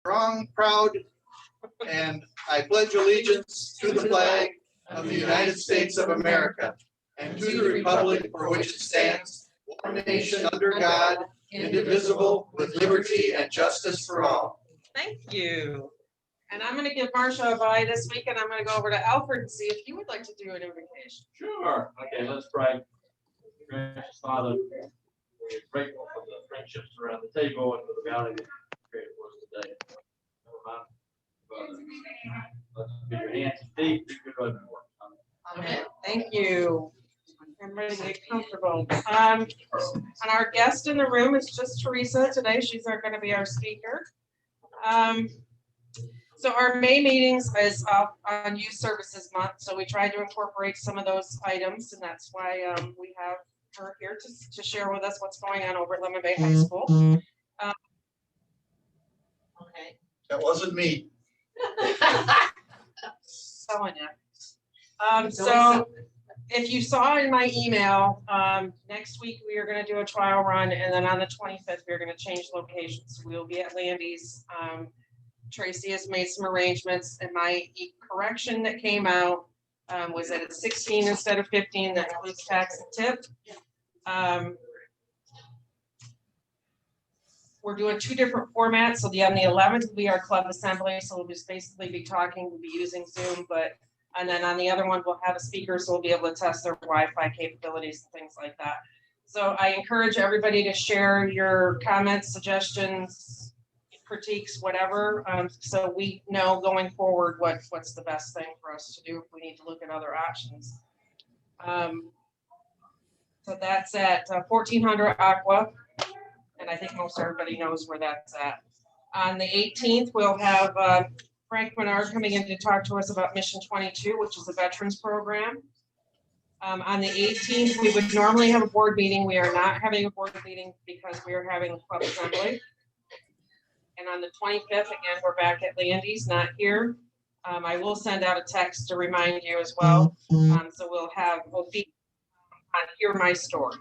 Strong, proud, and I pledge allegiance to the flag of the United States of America and to the republic for which it stands, one nation under God, indivisible, with liberty and justice for all. Thank you. And I'm going to give Marcia a bye this week, and I'm going to go over to Alfred and see if you would like to do an invocation. Sure. Okay, let's pray. Gracious Father, we're grateful for the friendships around the table and for the bounty that you created for us today. Let's be your hands and feet. Be good road work. Amen. Thank you. Everybody get comfortable. And our guest in the room is just Teresa today. She's going to be our speaker. So our May meetings is on Youth Services Month. So we tried to incorporate some of those items, and that's why we have her here to share with us what's going on over at Lemon Bay High School. Okay. That wasn't me. So if you saw in my email, next week we are going to do a trial run, and then on the 25th we're going to change locations. We'll be at Landy's. Tracy has made some arrangements, and my correction that came out was that it's 16 instead of 15. That includes tax and tip. We're doing two different formats. So on the 11th will be our club assembly. So we'll just basically be talking. We'll be using Zoom, and then on the other one we'll have a speaker, so we'll be able to test their Wi-Fi capabilities and things like that. So I encourage everybody to share your comments, suggestions, critiques, whatever, so we know going forward what's the best thing for us to do if we need to look at other options. So that's at 1400 Aqua, and I think most everybody knows where that's at. On the 18th, we'll have Frank Menard coming in to talk to us about Mission 22, which is a veterans program. On the 18th, we would normally have a board meeting. We are not having a board meeting because we are having a club assembly. And on the 25th, again, we're back at Landy's, not here. I will send out a text to remind you as well. So we'll be on Hear My Story.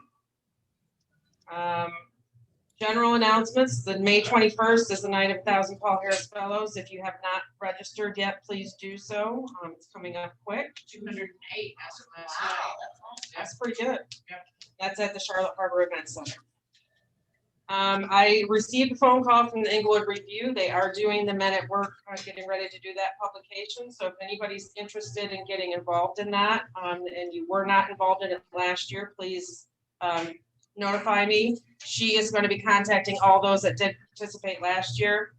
General announcements. The May 21st is the night of 1,000 Paul Harris Fellows. If you have not registered yet, please do so. It's coming up quick. 208 as of last night. That's pretty good. Yep. That's at the Charlotte Harbor Event Center. I received a phone call from the Inglewood Review. They are doing the Men at Work, getting ready to do that publication. So if anybody's interested in getting involved in that, and you were not involved in it last year, please notify me. She is going to be contacting all those that did participate last year.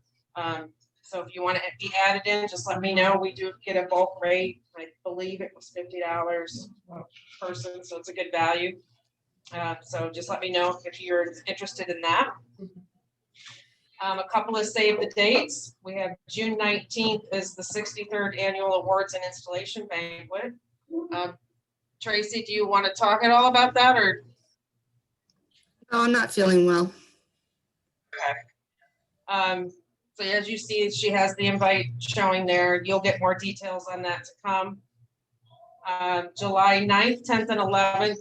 So if you want to be added in, just let me know. We do get a bulk rate. I believe it was $50 per person, so it's a good value. So just let me know if you're interested in that. A couple of save the dates. We have June 19th is the 63rd Annual Awards and Installation Banquet. Tracy, do you want to talk at all about that, or? No, I'm not feeling well. Okay. So as you see, she has the invite showing there. You'll get more details on that to come. July 9th, 10th, and 11th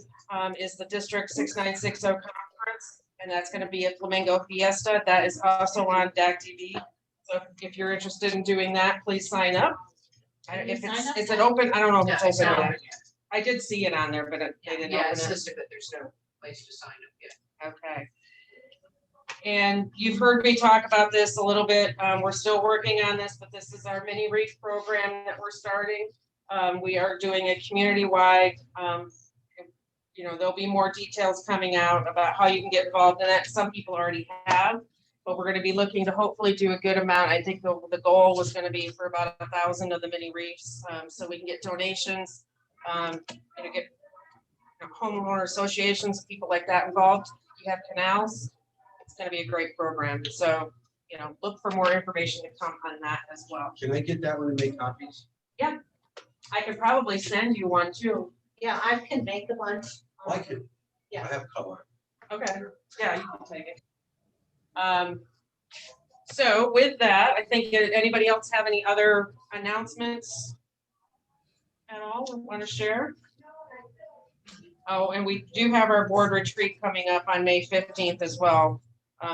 is the District 6960 conference, and that's going to be at Flamingo Fiesta. That is also on DAC TV. So if you're interested in doing that, please sign up. If it's, is it open? I don't know if it's open yet. I did see it on there, but they didn't open it. It's listed, but there's no place to sign up yet. Okay. And you've heard me talk about this a little bit. We're still working on this, but this is our mini reef program that we're starting. We are doing a community-wide, there'll be more details coming out about how you can get involved in that. Some people already have, but we're going to be looking to hopefully do a good amount. I think the goal was going to be for about 1,000 of the mini reefs, so we can get donations, get homeowner associations, people like that involved. You have canals. It's going to be a great program. So, look for more information to come on that as well. Can I get that one and make copies? Yeah, I could probably send you one too. Yeah, I can make the one. I can. Yeah. I have color. Okay. Yeah, you can take it. So with that, I think anybody else have any other announcements at all want to share? Oh, and we do have our board retreat coming up on May 15th as well.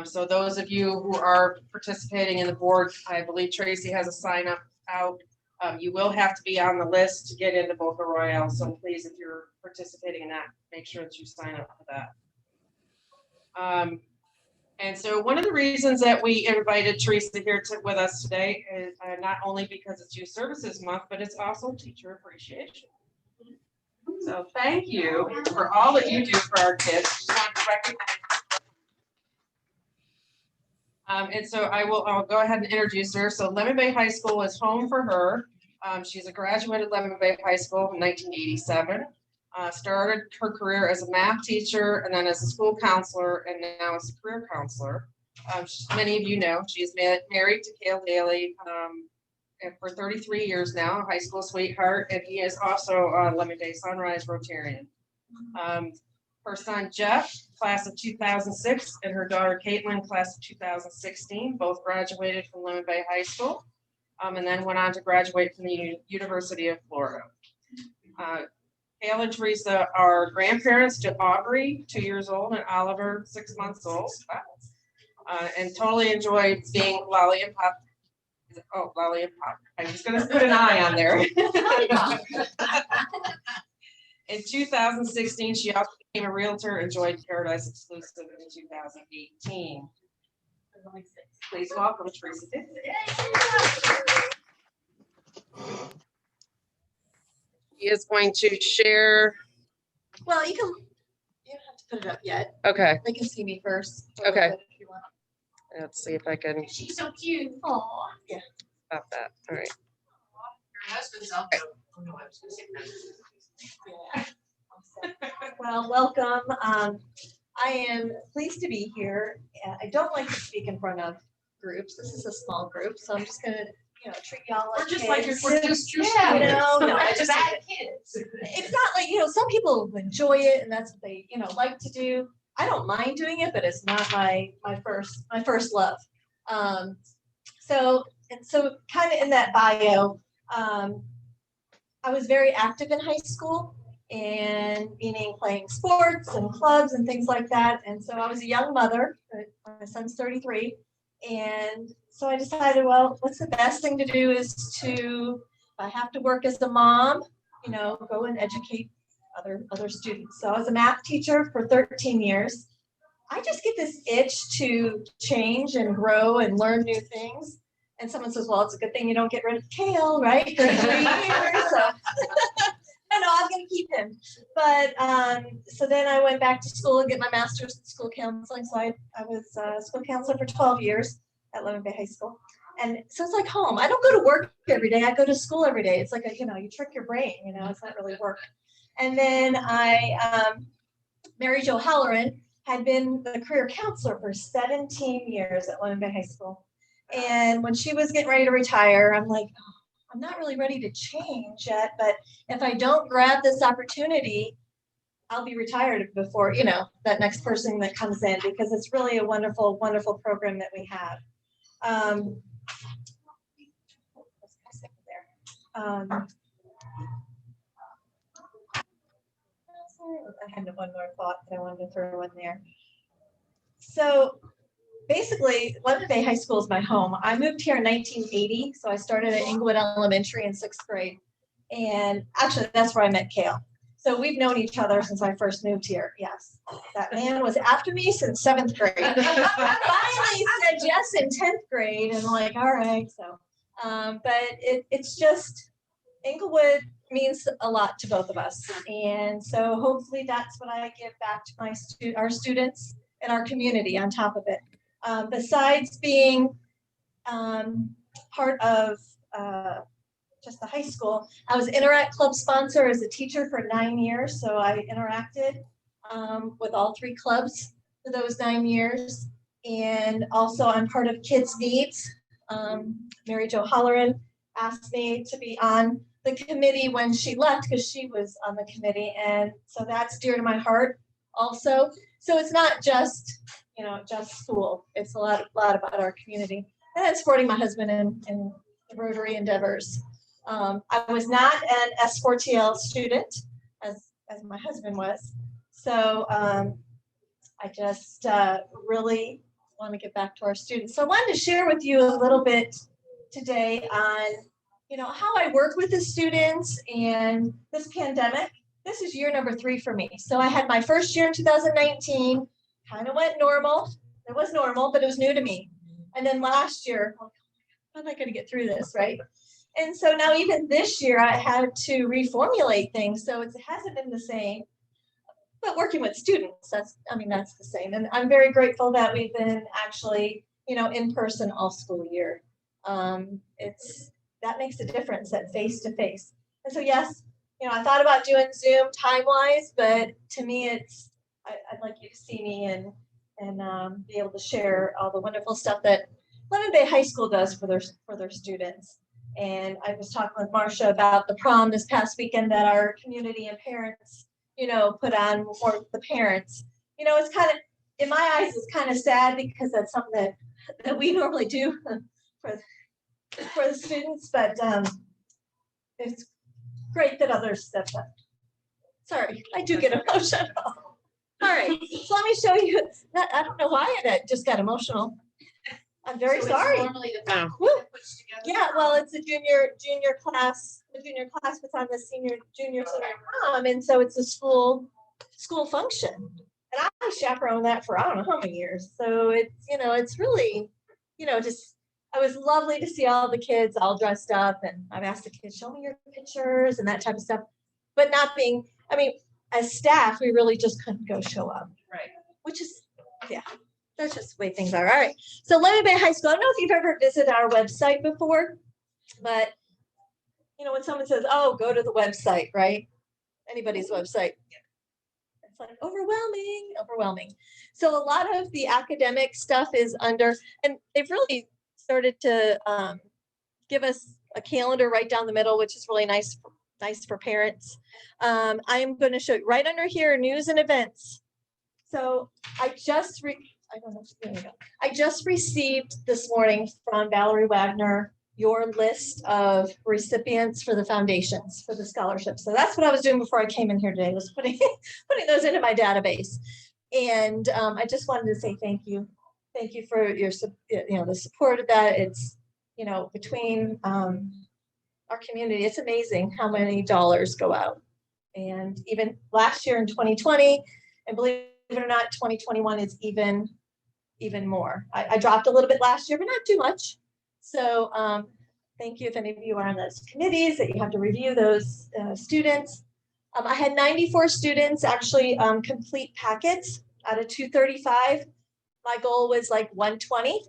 So those of you who are participating in the board, I believe Tracy has a sign up out. You will have to be on the list to get into Boca Royale. So please, if you're participating in that, make sure that you sign up for that. And so one of the reasons that we invited Teresa here with us today is not only because it's Youth Services Month, but it's also Teacher Appreciation. So thank you for all that you do for our kids. Just want to recognize. And so I'll go ahead and introduce her. So Lemon Bay High School is home for her. She's a graduate of Lemon Bay High School in 1987. Started her career as a math teacher and then as a school counselor and now as a career counselor. Many of you know she's married to Dailey for 33 years now, a high school sweetheart, and he is also a Lemon Bay Sunrise Rotarian. Her son Jeff, class of 2006, and her daughter Caitlin, class of 2016, both graduated from Lemon Bay High School, and then went on to graduate from the University of Florida. Kale and Teresa are grandparents to Aubrey, 2 years old, and Oliver, 6 months old, and totally enjoyed being Lolly and Pop. Oh, Lolly and Pop. I'm just going to put an eye on there. In 2016, she also became a realtor and joined Paradise Exclusive in 2018. Please welcome Teresa. He is going to share. Well, you don't have to put it up yet. Okay. They can see me first. Okay. If you want. Let's see if I can She's so cute. Aw, yeah. stop that. All right. Her husband's up. Oh, no, I was gonna say that. Well, welcome. I am pleased to be here. I don't like to speak in front of groups. This is a small group, so I'm just gonna, treat y'all like We're just like kids. we're just Yeah, no, I I just just- bad kids. It's not like, some people enjoy it and that's what they, like to do. I don't mind doing it, but it's not my first love. So kind of in that bio, I was very active in high school and meaning playing sports and clubs and things like that. And so I was a young mother, my son's 33. And so I decided, well, what's the best thing to do is if I have to work as a mom, go and educate other students. So I was a math teacher for 13 years. I just get this itch to change and grow and learn new things. And someone says, well, it's a good thing you don't get rid of Kale, right? For 3 years. So no, I'm going to keep him. But so then I went back to school and get my master's in school counseling. So I was a school counselor for 12 years at Lemon Bay High School. And so it's like home. I don't go to work every day. I go to school every day. It's like, you trick your brain, it's not really work. And then Mary Jo Halloran had been the career counselor for 17 years at Lemon Bay High School. And when she was getting ready to retire, I'm like, oh, I'm not really ready to change yet, but if I don't grab this opportunity, I'll be retired before, that next person that comes in, because it's really a wonderful, wonderful program that we have. I had one more thought that I wanted to throw in there. So basically, Lemon Bay High School is my home. I moved here in 1980, so I started at Inglewood Elementary in 6th grade. And actually, that's where I met Kale. So we've known each other since I first moved here. Yes, that man was after me since 7th grade. Finally said yes in 10th grade, and I'm like, all right. So, but it's just, Inglewood means a lot to both of us. And so hopefully that's what I give back to our students and our community on top of it. Besides being part of just the high school, I was Interact Club sponsor as a teacher for 9 years. So I interacted with all 3 clubs for those 9 years. And also I'm part of Kids Needs. Mary Jo Halloran asked me to be on the committee when she left, because she was on the committee. And so that's dear to my heart also. So it's not just, just school. It's a lot about our community. And then supporting my husband in the Rotary endeavors. I was not an S4TL student as my husband was. So I just really want to get back to our students. So I wanted to share with you a little bit today on, how I work with the students and this pandemic. This is year number 3 for me. So I had my first year in 2019, kind of went normal. It was normal, but it was new to me. And then last year, how am I going to get through this, right? And so now even this year, I had to reformulate things. So it hasn't been the same. But working with students, that's the same. And I'm very grateful that we've been actually, in person all school year. That makes a difference, that face to face. And so, yes, I thought about doing Zoom time-wise, but to me, I'd like you to see me and be able to share all the wonderful stuff that Lemon Bay High School does for their students. And I was talking with Marcia about the prom this past weekend that our community and parents, put on for the parents. It's kind of, in my eyes, it's kind of sad because that's something that we normally do for the students, but it's great that others step up. Sorry, I do get emotional. All right, so let me show you. I don't know why I just got emotional. I'm very So it's sorry. Normally the faculty Woo. that puts together. Yeah, well, it's a junior class. The junior class puts on the junior prom, and so it's a school function. And I chaperoned that for I don't know how many years. So it's really, just it was lovely to see all the kids all dressed up, and I've asked the kids, show me your pictures and that type of stuff. But as staff, we really just couldn't go show up. Right. Which is, yeah, that's just the way things are. All right. So Lemon Bay High School, I don't know if you've ever visited our website before, but when someone says, oh, go to the website, right? Anybody's website. It's like overwhelming. So a lot of the academic stuff is under, and they've really started to give us a calendar right down the middle, which is really nice for parents. I'm going to show you right under here, news and events. So I just received this morning from Valerie Wagner your list of recipients for the foundations for the scholarship. So that's what I was doing before I came in here today, was putting those into my database. And I just wanted to say thank you. Thank you for your the support of that. It's between our community, it's amazing how many dollars go out. And even last year in 2020, and believe it or not, 2021 is even more. I dropped a little bit last year, but not too much. So thank you if any of you are on those committees that you have to review those students. I had 94 students actually complete packets out of 235. My goal was like 120,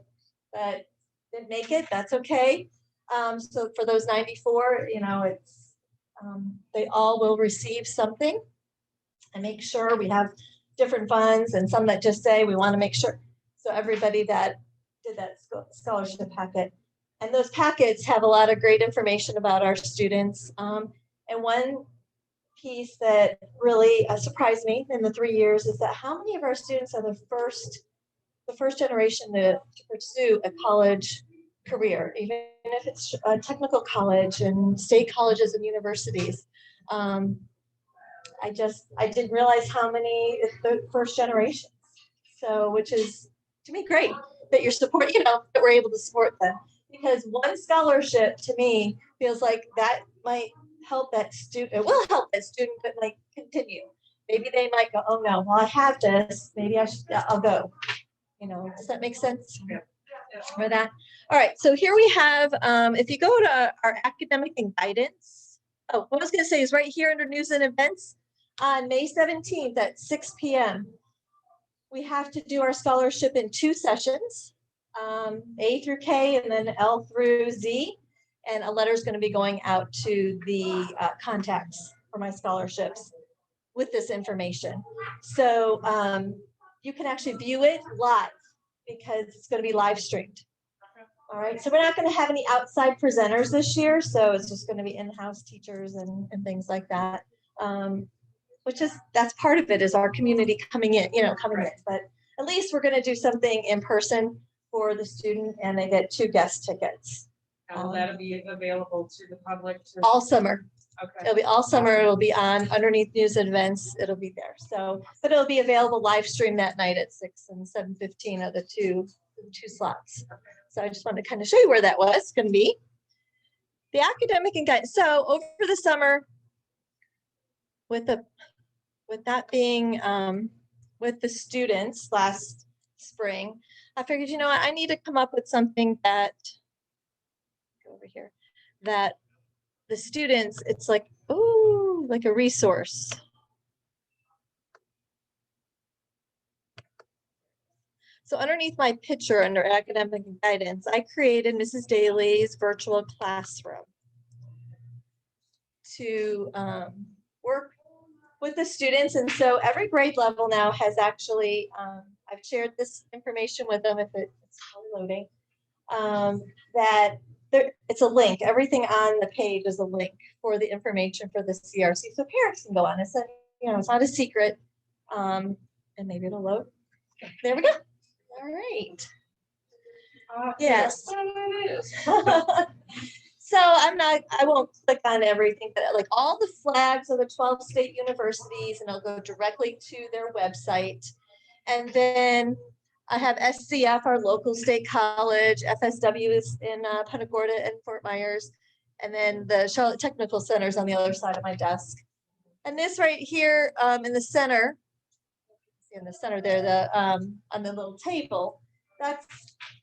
but didn't make it. That's okay. So for those 94, it's they all will receive something, and make sure we have different funds and some that just say we want to make sure. So everybody that did that scholarship packet, and those packets have a lot of great information about our students. And one piece that really surprised me in the 3 years is that how many of our students are the first generation to pursue a college career, even if it's a technical college and state colleges and universities. I didn't realize how many the first generation. So, which is to me great that you're support, that we're able to support them, because one scholarship to me feels like that might help that student. It will help that student, but like continue. Maybe they might go, oh no, well I have this. Maybe I'll go. Does that make sense? Yeah. For that. All right. So here we have, if you go to our academic and guidance. Oh, what I was going to say is right here under news and events on May 17th at 6 p.m. We have to do our scholarship in 2 sessions, A through K and then L through Z. And a letter is going to be going out to the contacts for my scholarships with this information. So you can actually view it live because it's going to be live streamed. All right, so we're not going to have any outside presenters this year, so it's just going to be in-house teachers and things like that. That's part of it, is our community coming in. But at least we're going to do something in person for the student, and they get 2 guest tickets. And will that be available to the public? all summer. Okay. It'll be all summer. It'll be on underneath news and events. It'll be there. So, but it'll be available live stream that night at 6 and 7:15 of the two slots. So I just wanted to kind of show you where that was going to be. The academic and guidance. So over the summer, with that being with the students last spring, I figured, you know what, I need to come up with something that, go over here, that the students, it's like, oh, like a resource. So underneath my picture under academic and guidance, I created Mrs. Dailey's virtual classroom to work with the students. And so every grade level now has actually, I've shared this information with them if it's probably loading, that it's a link. Everything on the page is a link for the information for the CRC. So parents can go on. It's it's not a secret. And maybe it'll load. There we go. All right. Yes. So I won't click on everything, but like all the flags of the 12 state universities, and I'll go directly to their website. And then I have SCF, our local state college, FSW is in Punta Gorda and Fort Myers, and then the Charlotte Technical Center is on the other side of my desk. And this right here in the center, there, on the little table, that's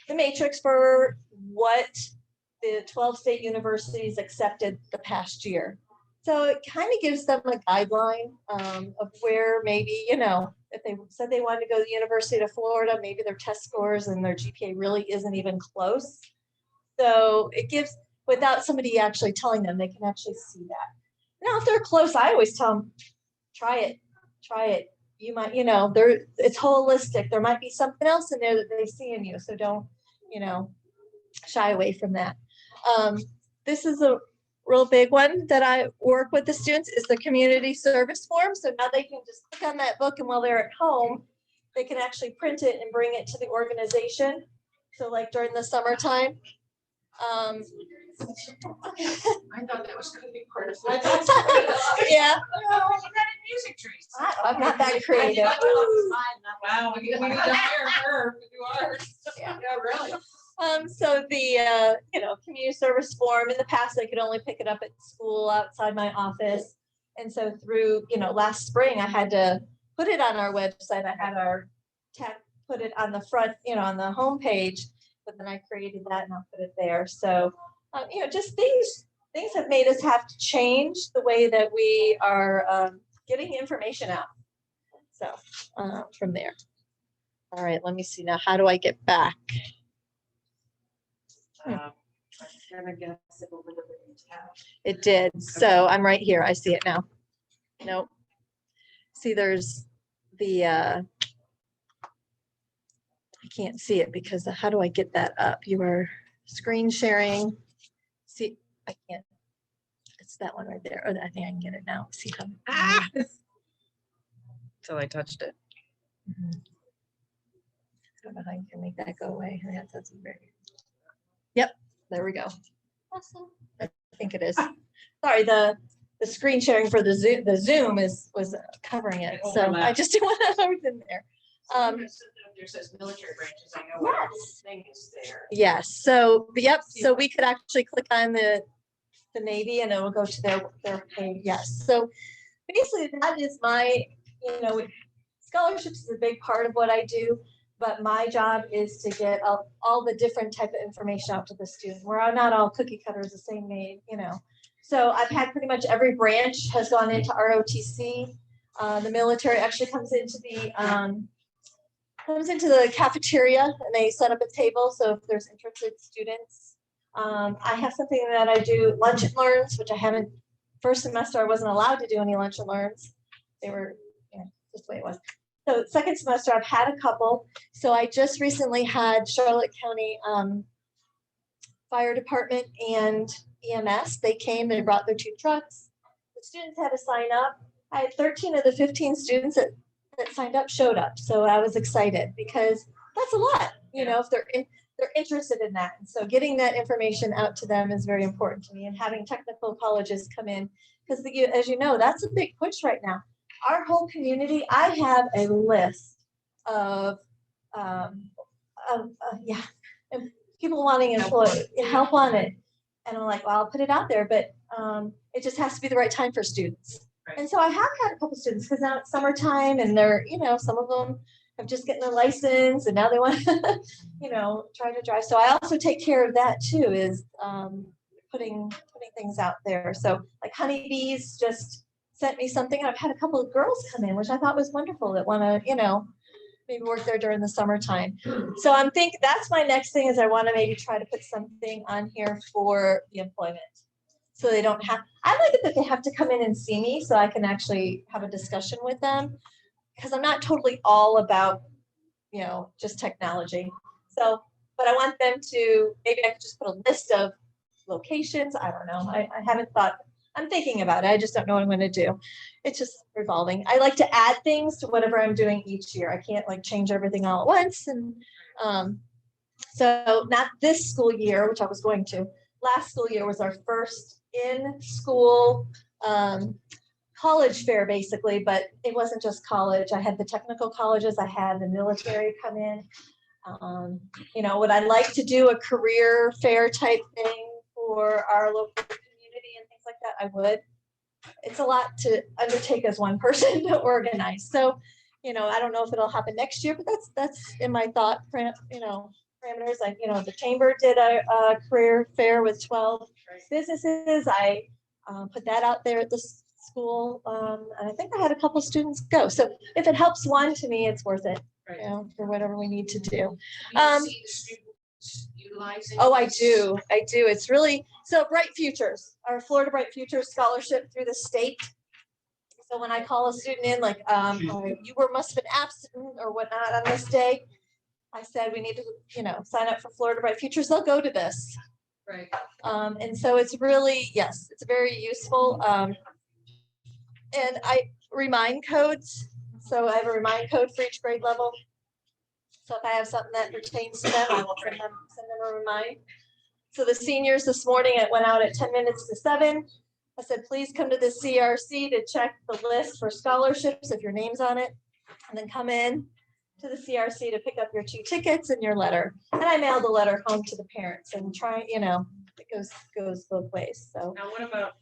the matrix for what the 12 state universities accepted the past year. So it kind of gives them a guideline of where maybe, if they said they wanted to go to the University of Florida, maybe their test scores and their GPA really isn't even close. So it gives, without somebody actually telling them, they can actually see that. Now, if they're close, I always tell them, try it. You might, it's holistic. There might be something else in there that they see in you. So don't, shy away from that. This is a real big one that I work with the students is the community service form. So now they can just click on that book, and while they're at home, they can actually print it and bring it to the organization. So like during the summertime. I thought that was gonna be part of. Yeah. Oh, you got a music trees. I'm not that creative. Wow, we need to hire her to do ours. Yeah. Yeah, really. So the community service form, in the past they could only pick it up at school outside my office, and so through last spring I had to put it on our website. I had our tech put it on the front, on the home page, but then I created that and I'll put it there. So just things have made us have to change the way that we are getting information out. So from there. All right, let me see now. How do I get back? I'm gonna guess it will live in town. It did. So I'm right here. I see it now. Nope. See, there's the, I can't see it because how do I get that up? You are screen sharing. See, I can't. It's that one right there. Oh, I think I can get it now. See how. Till I touched it. I don't know how you can make that go away. That's very. Yep, there we go. Awesome. I think it is. Sorry, the screen sharing for the Zoom was covering it. So I just didn't want everything there. There says military branches. I know what thing is there. Yes. So yep. So we could actually click on the Navy and it will go to their page. Yes. So basically that is my, scholarships is a big part of what I do. But my job is to get all the different type of information out to the student. We're not all cookie cutters the same made, So I've had pretty much every branch has gone into ROTC. The military actually comes into the cafeteria and they set up a table. So if there's interested students, I have something that I do lunch and learns, which I haven't. First semester I wasn't allowed to do any lunch and learns. They were just the way it was. So second semester, I've had a couple. So I just recently had Charlotte County Fire Department and EMS. They came, they brought their 2 trucks. The students had to sign up. I had 13 of the 15 students that signed up showed up. So I was excited because that's a lot. If they're in, they're interested in that. And so getting that information out to them is very important to me, and having technical colleges come in, because as you know, that's a big push right now. Our whole community, I have a list of yeah, and people wanting help on it. And I'm like, well, I'll put it out there, but it just has to be the right time for students. Right. And so I have had a couple students, because now it's summertime and they're, some of them have just gotten their license and now they want to, try to drive. So I also take care of that too, is putting things out there. So like Honeybees just sent me something, and I've had a couple of girls come in, which I thought was wonderful, that want to, maybe work there during the summertime. So I'm thinking that's my next thing, is I want to maybe try to put something on here for the employment. So they don't have, I like it that they have to come in and see me so I can actually have a discussion with them, because I'm not totally all about, just technology. So, but I want them to, maybe I could just put a list of locations. I don't know. I haven't thought, I'm thinking about it. I just don't know what I'm going to do. It's just revolving. I like to add things to whatever I'm doing each year. I can't like change everything all at once. And so not this school year, which I was going to. Last school year was our first in-school college fair, basically, but it wasn't just college. I had the technical colleges. I had the military come in. Would I like to do a career fair type thing for our local community and things like that? I would. It's a lot to undertake as one person to organize. So, I don't know if it'll happen next year, but that's in my thought, parameters. The chamber did a career fair with 12 businesses. I put that out there at the school, and I think I had a couple students go. So if it helps one, to me, it's worth it. For whatever we need to do. Do you see the students utilizing? Oh, I this? do. It's really, so Bright Futures, our Florida Bright Futures scholarship through the state. So when I call a student in, like, you must have been absent or whatnot on this day, I said, we need to, sign up for Florida Bright Futures. They'll go to this. Right. And so it's really, yes, it's very useful. And I remind codes. So I have a remind code for each grade level. So if I have something that pertains to them, I will send them a remind. So the seniors this morning, it went out at 10 minutes to 7. I said, please come to the CRC to check the list for scholarships if your name's on it, and then come in to the CRC to pick up your 2 tickets and your letter. And I mailed the letter home to the parents, and try, it goes both ways. So Now, what about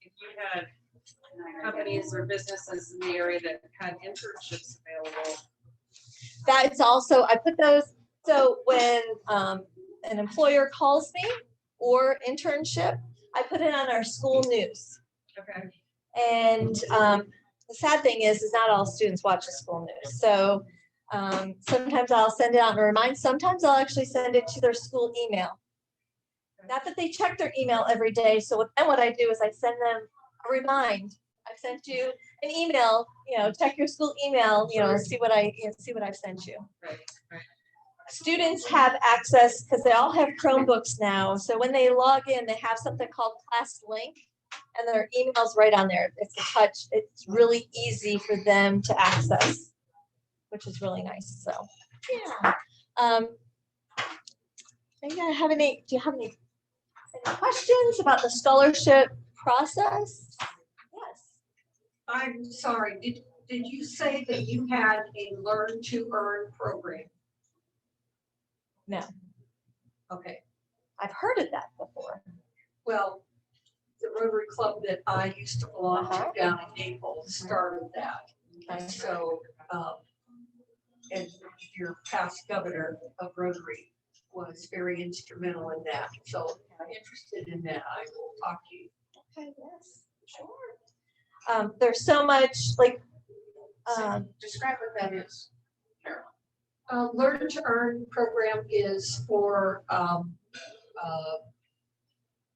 if you had companies or businesses in the area that had internships available? that's also, I put those, so when an employer calls me or internship, I put it on our school news. Okay. And the sad thing is not all students watch the school news. So sometimes I'll send it out and remind. Sometimes I'll actually send it to their school email. Not that they check their email every day. So then what I do is I send them a remind. I've sent you an email. Check your school email. See what I've sent you. Right. Students have access because they all have Chromebooks now. So when they log in, they have something called Class Link, and their email's right on there. It's a touch. It's really easy for them to access, which is really nice. So, yeah. Do you have any questions about the scholarship process? Yes. I'm sorry, did you say that you had a learn to earn program? No, Okay, I've heard of that before. well, the Rotary Club that I used to belong Uh-huh. to down in Naples started that. And so, and your past governor of Rotary was very instrumental in that. So if I'm interested in that, I will talk to you. Okay, yes, sure. There's so much Describe what that is, Carol. Learn to Earn program is for,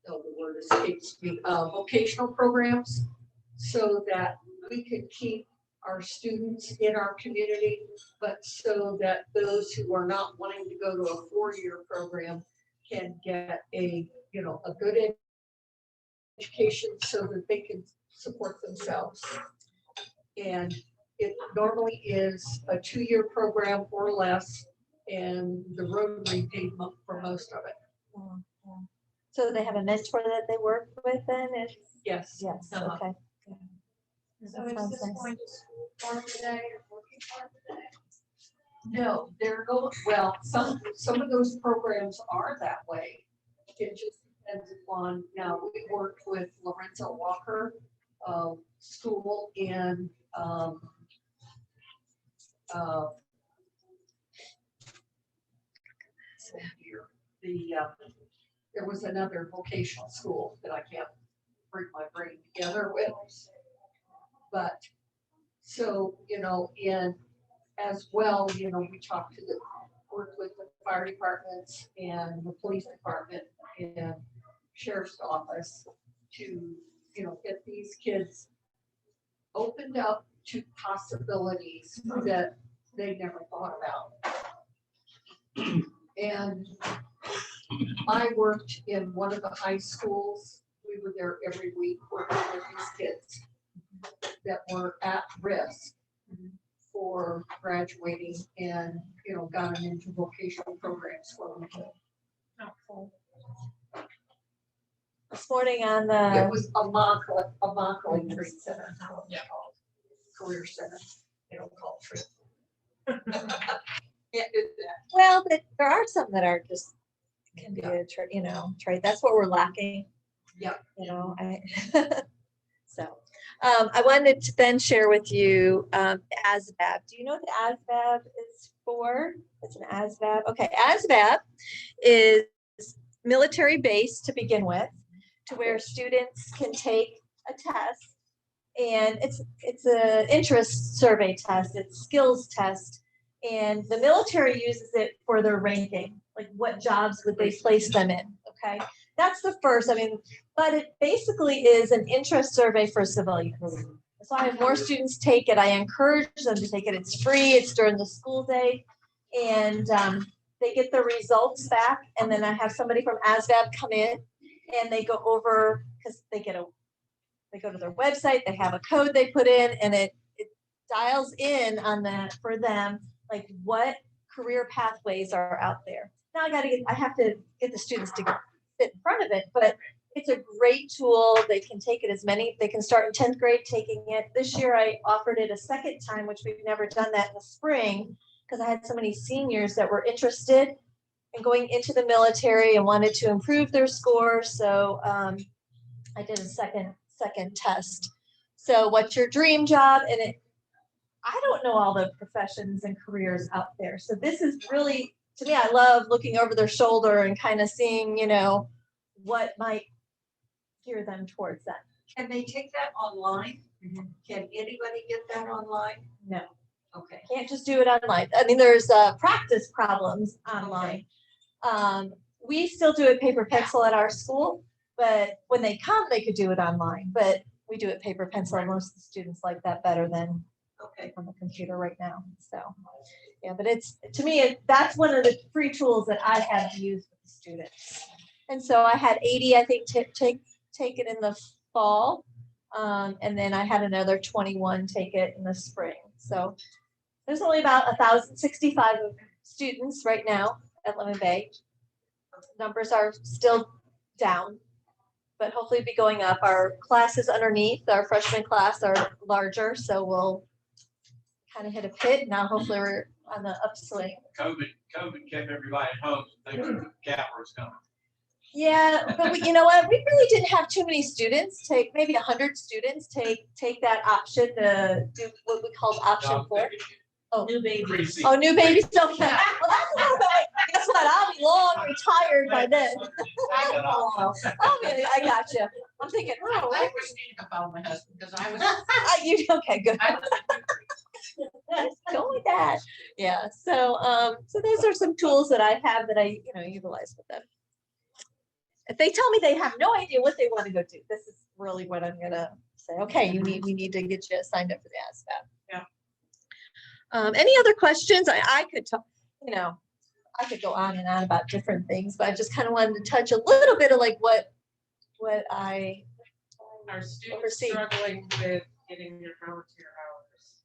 the word escapes me, vocational programs, so that we could keep our students in our community, but so that those who are not wanting to go to a 4-year program can get a good education so that they can support themselves. And it normally is a 2-year program or less, and the Rotary paid for most of it. So they have a mentor that they work with then? Yes. Yes, Uh-huh. okay. Yeah. So That is sounds this nice. going to school farm today or working farm today? No, they're going, well, some of those programs are that way. It just depends upon, now, we worked with Lorenzo Walker, school in, here, there was another vocational school that I can't bring my brain together with. But, so, and as well, we talked to worked with the fire departments and the police department and sheriff's office to, get these kids opened up to possibilities that they never thought about. And I worked in one of the high schools. We were there every week working with these kids that were at risk for graduating and, got them into vocational programs for them. This morning on It the, was a Immokalee Trade Center. Yeah. Career Center, they don't call it trade. Can't do that. well, but there are some that are just, can be a, trade. That's what we're lacking. Yep. So, I wanted to then share with you, ASVAB. Do you know what the ASVAB is for? It's an ASVAB. Okay, ASVAB is military based to begin with, to where students can take a test, and it's an interest survey test, it's skills test, and the military uses it for their ranking, like what jobs would they place them in, okay? That's the first, but it basically is an interest survey for civilians. So I have more students take it, I encourage them to take it, it's free, it's during the school day, and they get the results back, and then I have somebody from ASVAB come in, and they go over, because they go to their website, they have a code they put in, and it dials in on that for them, like what career pathways are out there. Now I have to get the students to sit in front of it, but it's a great tool. They can take it they can start in 10th grade taking it. This year I offered it a second time, which we've never done that in the spring, because I had so many seniors that were interested in going into the military and wanted to improve their score. So I did a second test. So what's your dream job? And I don't know all the professions and careers out there. So this is really, to me, I love looking over their shoulder and kind of seeing, what might gear them towards that. Can they take that online? Can anybody get that online? No, Okay. can't just do it online. There's practice problems online. We still do it paper pencil at our school, but when they come, they could do it online. But we do it paper pencil. And most of the students like that better than on the computer right now. So, yeah, but to me, that's one of the free tools that I have used with the students. And so I had 80, I think, take it in the fall. And then I had another 21 take it in the spring. So there's only about 1,065 students right now at Lemon Bay. Numbers are still down, but hopefully be going up. Our classes underneath, our freshman class, are larger, so we'll kind of hit a pit. Now hopefully we're on the upswing. COVID kept everybody at home, so they knew the cap was coming. Yeah, but you know what? We really didn't have too many students take, maybe 100 students take that option to do what we called option 4. Oh, New baby. Oh, new babies. Okay. Well, that's a little bit. Guess what? I'll be long retired by then. I got you. I'm thinking, I oh, was thinking about my husband because I was. okay, good. Go with that. Yeah. So, so those are some tools that I have that I, utilize with them. If they tell me they have no idea what they want to go do, this is really what I'm gonna say. Okay, we need to get you signed up for the ASVAB. Yeah. Any other questions? I could talk, I could go on and on about different things, but I just kind of wanted to touch a little bit of like what I Are students oversee. struggling with getting their volunteer hours?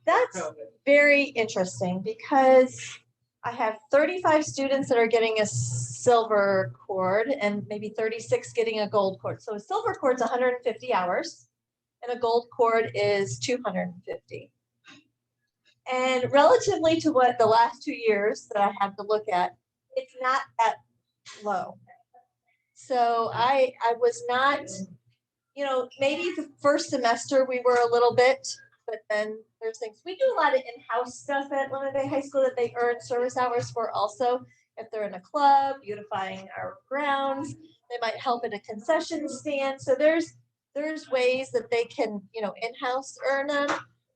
That's very interesting because I have 35 students that are getting a silver cord and maybe 36 getting a gold cord. So a silver cord's 150 hours and a gold cord is 250. And relatively to what the last 2 years that I have to look at, it's not that low. So I was not, maybe the first semester we were a little bit, but then there's things, we do a lot of in-house stuff at Lebanon Bay High School that they earn service hours for also. If they're in a club, beautifying our grounds, they might help at a concession stand. So there's ways that they can, in-house earn them.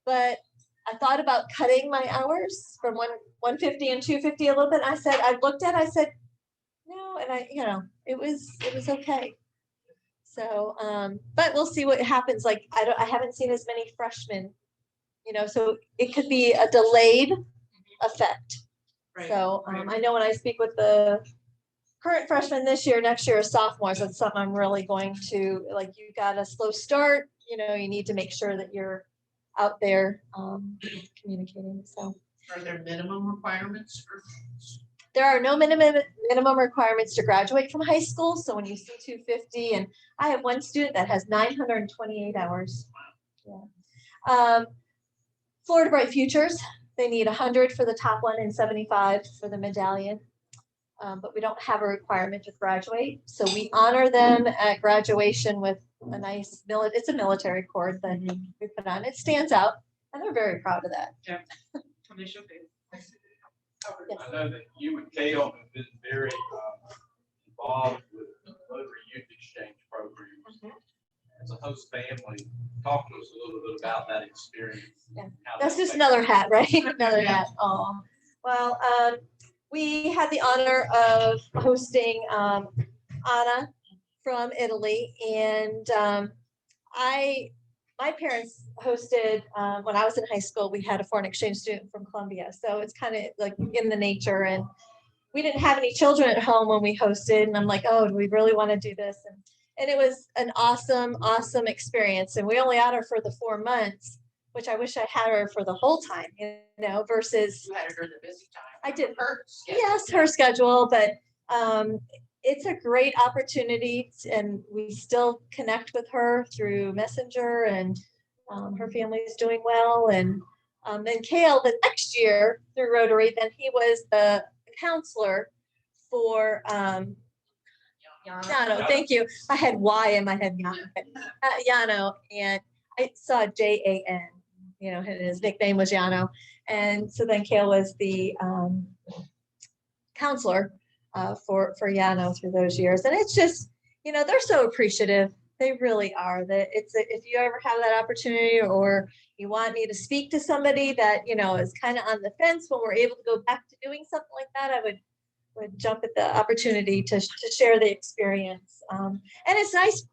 But I thought about cutting my hours from 150 and 250 a little bit. I said, no, and it was okay. So, but we'll see what happens. Like, I haven't seen as many freshmen, so it could be a delayed effect. Right, So, right. I know when I speak with the current freshmen this year, next year is sophomores, that's something I'm really going to, like, you got a slow start, you need to make sure that you're out there, communicating, so. Are there minimum requirements for? There are no minimum requirements to graduate from high school. So when you see 250, and I have one student that has 928 hours. Yeah. Florida Bright Futures, they need 100 for the top one and 75 for the medallion. But we don't have a requirement to graduate. So we honor them at graduation with a nice, it's a military cord that we put on. It stands out and they're very proud of that. Yeah. They should be. I know that you and Kale have been very involved with the Rotary Youth Exchange programs. As a host family, talk to us a little bit about that experience. Yeah. How That's that just affects another you. hat, right? Another hat. Oh, well, we had the honor of hosting Anna from Italy, and my parents hosted when I was in high school. We had a foreign exchange student from Colombia, so it's kind of like in the nature. And we didn't have any children at home when we hosted, and I'm like, oh, do we really want to do this? And it was an awesome experience. And we only had her for the 4 months, which I wish I had her for the whole time, versus You had her during the busy time. I did. Her schedule. Yes, her schedule, but it's a great opportunity, and we still connect with her through Messenger, and her family is doing well. And then Kale, the next year through Rotary, then he was the counselor for Yano. Thank you. I had Y in my head, Yano, and I saw JAN. His nickname was Yano, and so then Kale was the counselor for Yano through those years. And it's just, they're so appreciative. They really are. That if you ever have that opportunity, or you want me to speak to somebody that, is kind of on the fence, when we're able to go back to doing something like that, I would jump at the opportunity to share the experience. And it's nice.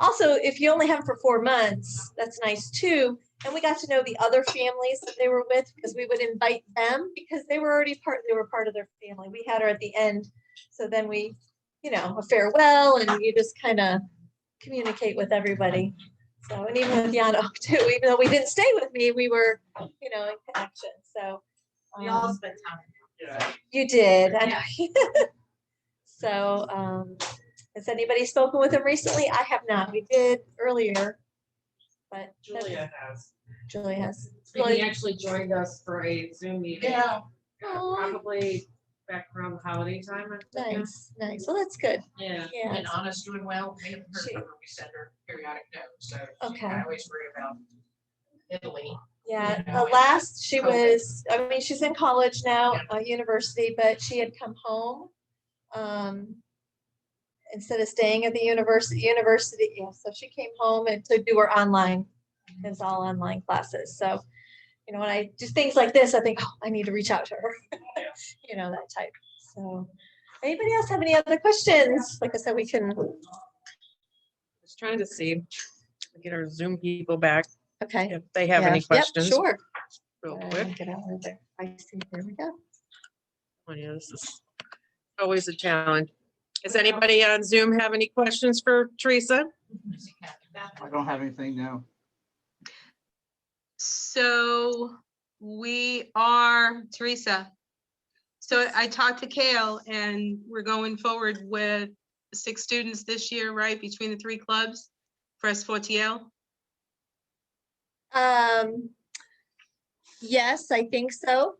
Also, if you only have them for 4 months, that's nice too. And we got to know the other families that they were with, because we would invite them because they were already part of their family. We had her at the end. So then we, a farewell, and you just kind of communicate with everybody. So, and even with Yano too, even though we didn't stay with me, we were, in connection. So We all spent time. Yeah. you did. Yeah. So, has anybody spoken with him recently? I have not. We did earlier, but Julia has. Julia has. And he actually joined us for a Zoom meeting. Yeah. Aw. Probably back around the holiday time. I think. Nice. Well, that's good. Yeah. Yeah. And Anna's doing well. We haven't heard from her. We send her periodic notes. So Okay. I always worry about Italy. Yeah, You know, the last she COVID. was, she's in college now, university, but she had come home. Instead of staying at the university, yeah, so she came home and to do her online. It's all online classes. So, when I do things like this, I think, oh, I need to reach out to her. That type. So, anybody else have any other questions? Like I said, we can. Just trying to see, get our Zoom people back Okay. if they have Yeah. any questions. Yep, sure. Real quick. Get out of there. I see. Here we go. Oh, yeah, this is always a challenge. Does anybody on Zoom have any questions for Teresa? I don't have anything now. So We are, Teresa. So I talked to Kale and we're going forward with 6 students this year, right? Between the 3 clubs for S4TL. Yes, I think so.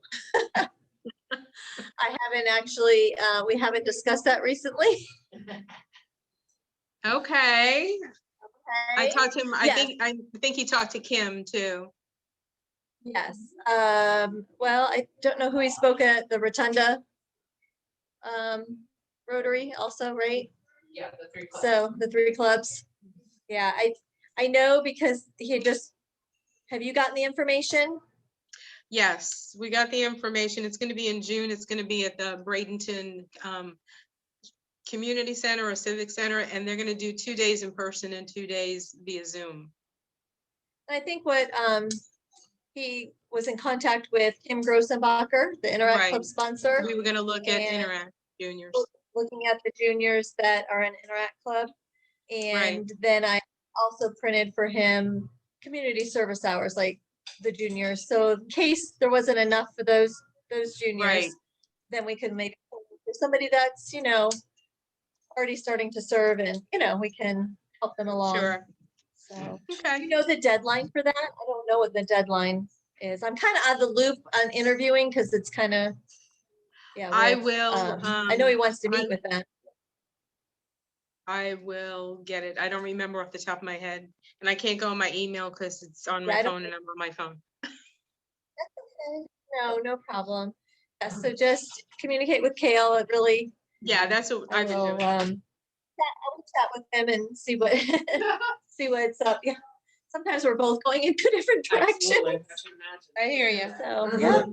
I haven't actually, we haven't discussed that recently. Okay. I Okay. talked to him, Yes. I think he talked to Kim too. Yes, well, I don't know who he spoke at the Rotunda. Rotary also, right? Yeah, the 3 clubs. So the 3 clubs. Yeah, I know because he had just, have you gotten the information? Yes, we got the information. It's gonna be in June. It's gonna be at the Bradenton Community Center or Civic Center, and they're gonna do 2 days in person and 2 days via Zoom. I think what, he was in contact with Kim Grossenbacher, the Interact Club Right. sponsor, We were gonna look at And- Interact Juniors. looking at the juniors that are in Interact Club. And then I also printed for him community service hours, like the juniors. So in case there wasn't enough for those juniors, Right. then we could maybe, for somebody that's, you know, already starting to serve and, you know, we can help them along. Sure. So, Okay. you know the deadline for that? I don't know what the deadline is. I'm kind of out of the loop on interviewing because it's kind of, yeah. I with, will, I know he wants to meet I'm- with that. I will get it. I don't remember off the top of my head, and I can't go on my email because it's on Yeah, my I don't phone and I'm on my phone. Okay. No problem. Yeah, so just communicate with Kale. It really, Yeah, that's what I I've been will, doing. I will chat with him and see what, see what's up. Yeah. Sometimes we're both going in 2 different directions. I hear you. So, yeah.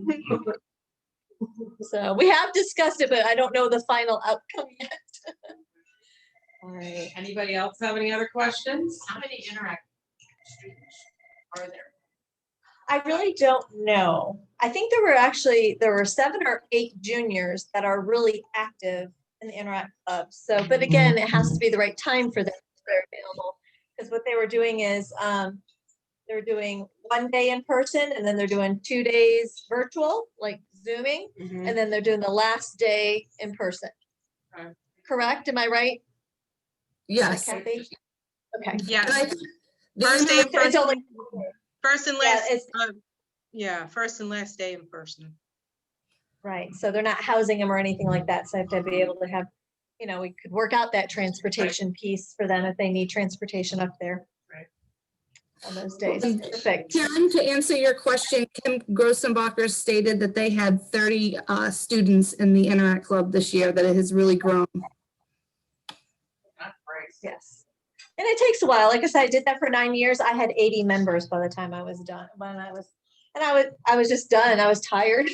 So we have discussed it, but I don't know the final outcome yet. All right, anybody else have any other questions? How many Interact students are there? I really don't know. I think there were 7 or 8 juniors that are really active in the Interact Club. So, but again, it has to be the right time for them if they're available. Because what they were doing is, they're doing 1 day in person and then they're doing 2 days virtual, like Zooming, and then they're doing the last day in person. Okay. Correct? Am I right? Yes. Kathy? Okay. Yes. The First day in So it's person, only, first and yeah, last, it's, yeah, first and last day in person. right. So they're not housing them or anything like that. So I have to be able to have, you know, we could work out that transportation piece for them if they need transportation up there. Right. On those days. Perfect. Karen, to answer your question, Kim Grossenbacher stated that they had 30 students in the Interact Club this year, that it has really grown. Not great. Yes. And it takes a while. Like I said, I did that for 9 years. I had 80 members by the time I was done. I was just done. I was tired.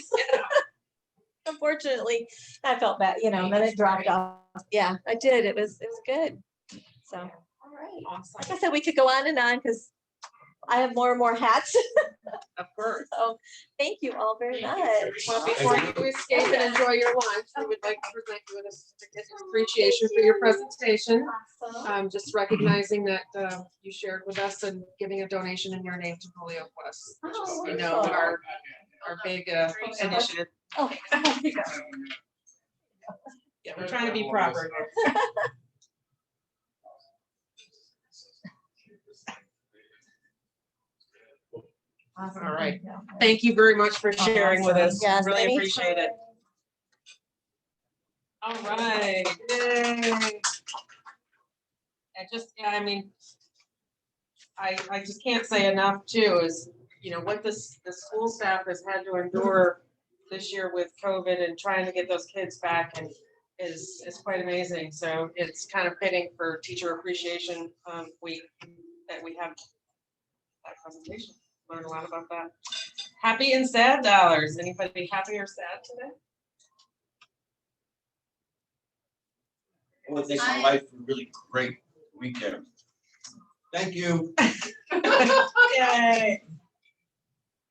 Unfortunately, I felt bad, you know, and then it dropped off. Yeah, I did. It was good. So, all right. Awesome. Like I said, we could go on and on because I have more and more hats. Of course. So thank you all very much. Well, before you escape and enjoy your lunch, we would like to present you with a certificate of appreciation for your presentation. Awesome. Just recognizing that you shared with us and giving a donation in your name to Polio Quest, which is, Oh, you know, wonderful. our big initiative. Oh. Yeah, we're trying to be proper. Awesome. All right. Thank you very much for sharing with us. Yes, Really anytime. appreciate it. All right. Yay. I mean, I just can't say enough too, is, you know, what the school staff has had to endure this year with COVID and trying to get those kids back and is quite amazing. So it's kind of fitting for Teacher Appreciation Week that we have that presentation. Learn a lot about that. Happy and sad dollars. Anybody happy or sad today? I want to thank my wife for a really great weekend. Thank you. Yay.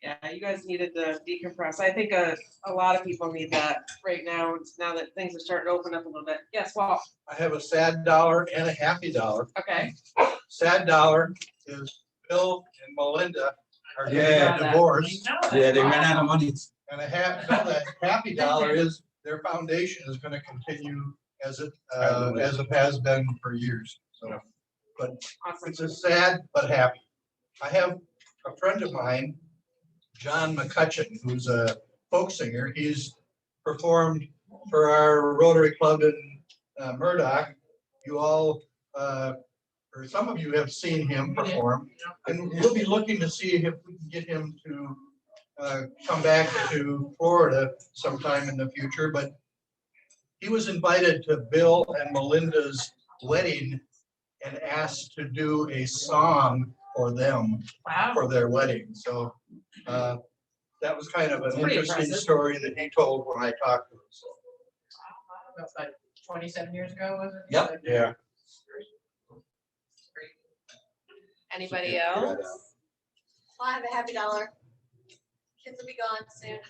Yeah, you guys needed to decompress. I think a lot of people need that right now that things are starting to open up a little bit. Yes, well, I have a sad dollar and a happy dollar. okay. Sad dollar is Bill and Melinda are Yeah. getting divorced. Yeah, they ran out of money. And that Happy Dollar is, their foundation is gonna continue as it has been for years, so. But Awesome. it's a sad but happy. I have a friend of mine, John McCutcheon, who's a folk singer. He's performed for our Rotary Club in Murdoch. You all, or some of you have seen him perform, and we'll be looking to see if we can get him to come back to Florida sometime in the future, but he was invited to Bill and Melinda's wedding and asked to do a song for them Wow. for their wedding. So that was kind of an Pretty interesting impressive. story that he told when I talked to him. So, That's like 27 years ago, was it? Yep. yeah. Anybody else? Well, I have a Happy Dollar. Kids will be gone soon.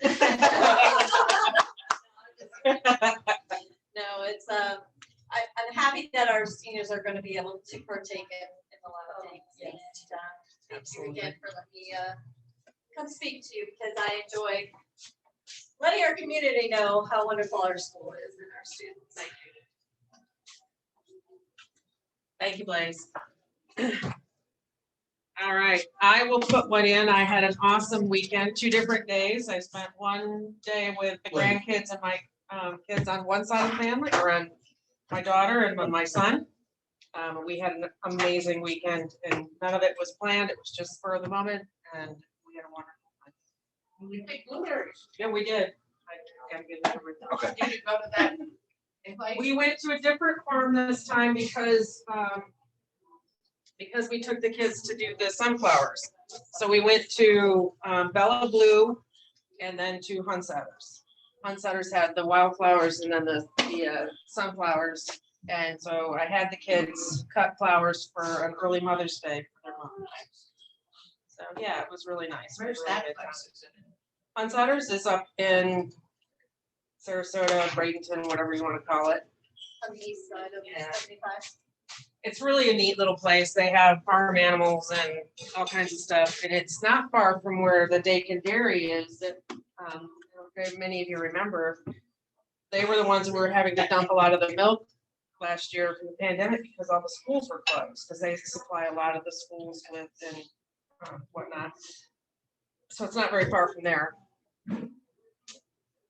No, it's, I'm happy that our seniors are gonna be able to partake in a lot of things. And thank you again for letting me, come speak to you, because I enjoy letting our community know how wonderful our school is and our students. Thank you. Thank you, Blaze. All right, I will put one in. I had an awesome weekend, 2 different days. I spent one day with the grandkids and my kids on one side of the family, or on my daughter and my son. We had an amazing weekend, and none of it was planned. It was just spur of the moment, and we had a wonderful time. We picked blueberries. Yeah, we did. I gotta get it over there. Okay. Did you go to that? invite? We went to a different farm this time because we took the kids to do the sunflowers. So we went to Bella Blue and then to Hunsetter's. Hunsetter's had the wildflowers and then the sunflowers. And so I had the kids cut flowers for an early Mother's Day for their mom. So yeah, it was really nice. Where's Really that good place? time. Hunsetter's is up in Sarasota, Bradenton, whatever you want to call it. On the east side of Yeah. 75. It's really a neat little place. They have farm animals and all kinds of stuff. And it's not far from where the Dakin Dairy is that many of you remember. They were the ones who were having to dump a lot of the milk last year from the pandemic because all the schools were closed, because they supply a lot of the schools with and whatnot. So it's not very far from there.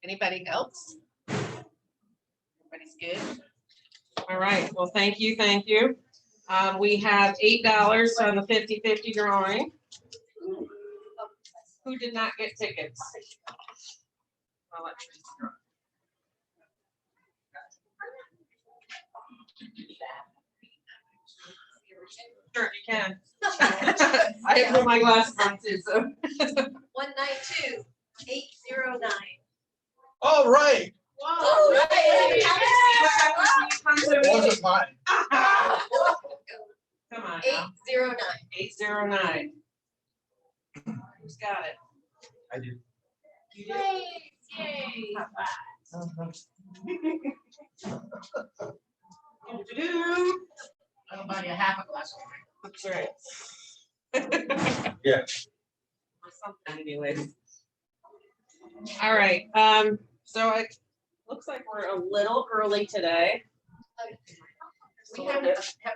Anybody else? Everybody's good? All right, well, thank you, thank you. We have $8 on the 50-50 drawing. Who did not get tickets? I'll let Teresa draw. Sure, you can. I have put my glasses on too, so. 192, 809. All right. Oh, It wasn't mine. Come on now. 809. 809. Who's got it? I do. You do? Yay. Do-do-do. I'll buy you half a glass of wine. That's right. Yeah. Or something anyways. All right, so it looks like we're a little early today. Have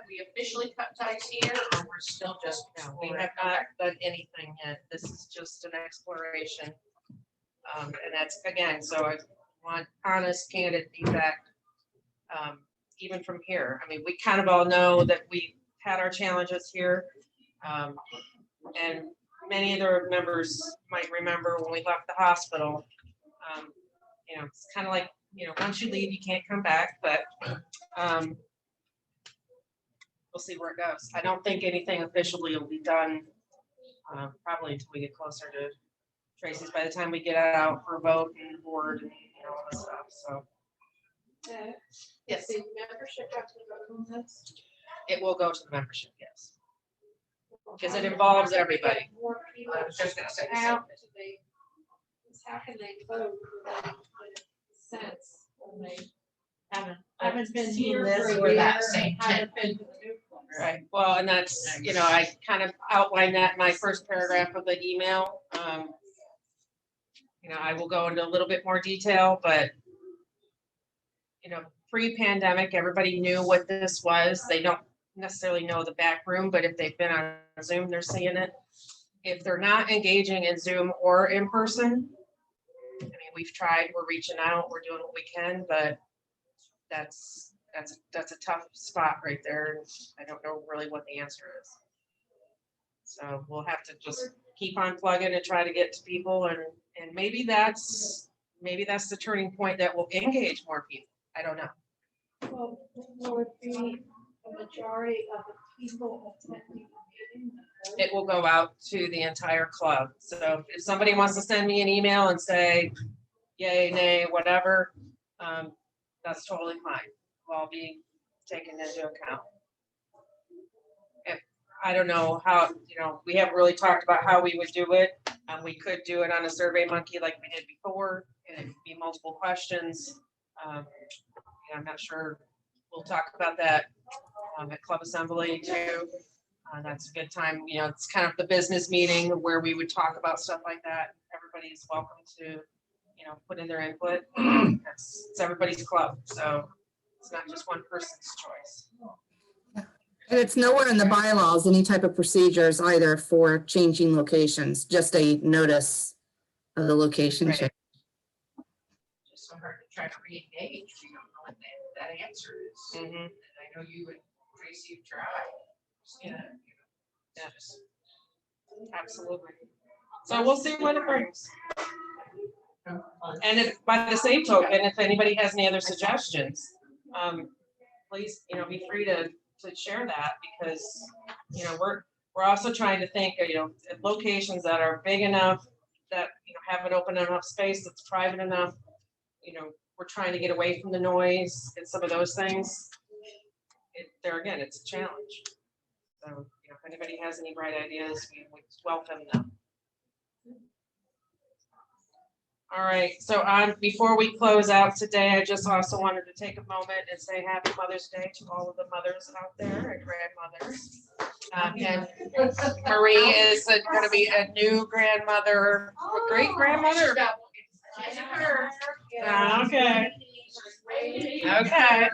we officially cut ties here, or we're still just? No, we have not done anything yet. This is just an exploration. And that's, again, so I want honest, candid feedback, even from here. I mean, we kind of all know that we had our challenges here. And many of the members might remember when we left the hospital, you know, it's kind of like, you know, once you leave, you can't come back, but we'll see where it goes. I don't think anything officially will be done probably until we get closer to Tracy's, by the time we get out for a vote and board and all this stuff, so. Yes, The membership have to vote on this? it will go to the membership, yes. Because it involves everybody. I was just gonna say the same thing. How can they vote without sense when they haven't been Seen here this for a or year, that same haven't been to the new one? Right, well, and that's, you know, I kind of outlined that in my first paragraph of the email. You know, I will go into a little bit more detail, but you know, pre-pandemic, everybody knew what this was. They don't necessarily know the back room, but if they've been on Zoom, they're seeing it. If they're not engaging in Zoom or in person, I mean, we've tried, we're reaching out, we're doing what we can, but that's a tough spot right there. I don't know really what the answer is. So we'll have to just keep on plugging and try to get to people, and maybe that's the turning point that will engage more people. I don't know. Well, will it be a majority of the people attending the meeting? It will go out to the entire club. So if somebody wants to send me an email and say yay, nay, whatever, that's totally fine. Will be taken into account. I don't know how, you know, we haven't really talked about how we would do it. We could do it on a Survey Monkey like we did before, and it could be multiple questions. Yeah, I'm not sure. We'll talk about that at Club Assembly too. That's a good time. You know, it's kind of the business meeting where we would talk about stuff like that. Everybody is welcome to, you know, put in their input. It's everybody's club, so it's not just one person's choice. And it's nowhere in the bylaws, any type of procedures either for changing locations, just a notice of the location Right. change. Just so hard to try to re-engage, we don't know what that answer is. Mhm. And I know you and Tracy have tried. Yeah. Yes. Absolutely. So we'll see what it brings. And if, by the same token, if anybody has any other suggestions, please, you know, be free to share that, because, you know, we're also trying to think, you know, locations that are big enough, that, you know, have an open enough space that's private enough. You know, we're trying to get away from the noise and some of those things. There again, it's a challenge. So, you know, if anybody has any bright ideas, we would welcome them. All right, so before we close out today, I just also wanted to take a moment and say Happy Mother's Day to all of the mothers out there and grandmothers. And Marie is going to be a new grandmother, a great grandmother. Okay. Okay.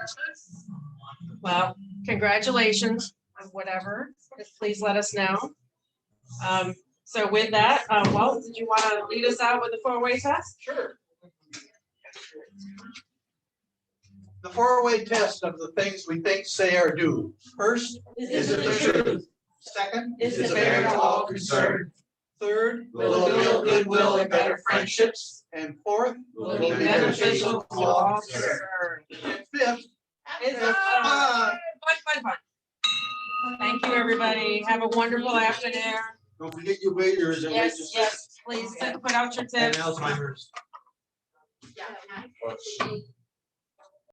Well, congratulations on whatever. Please let us know. So with that, Walt, did you want to lead us out with the four-way test? Sure. The four-way test of the things we think, say, or do. First, is it the truth? Second, is it fair to all concerned? Third, will it build goodwill and better friendships? And fourth, will it be beneficial to all concerned? And fifth, It's fun. fun. Thank you, everybody. Have a wonderful afternoon. Don't forget your waiters and Yes, waitresses. yes, please put out your And tips. Alzheimer's. Yeah.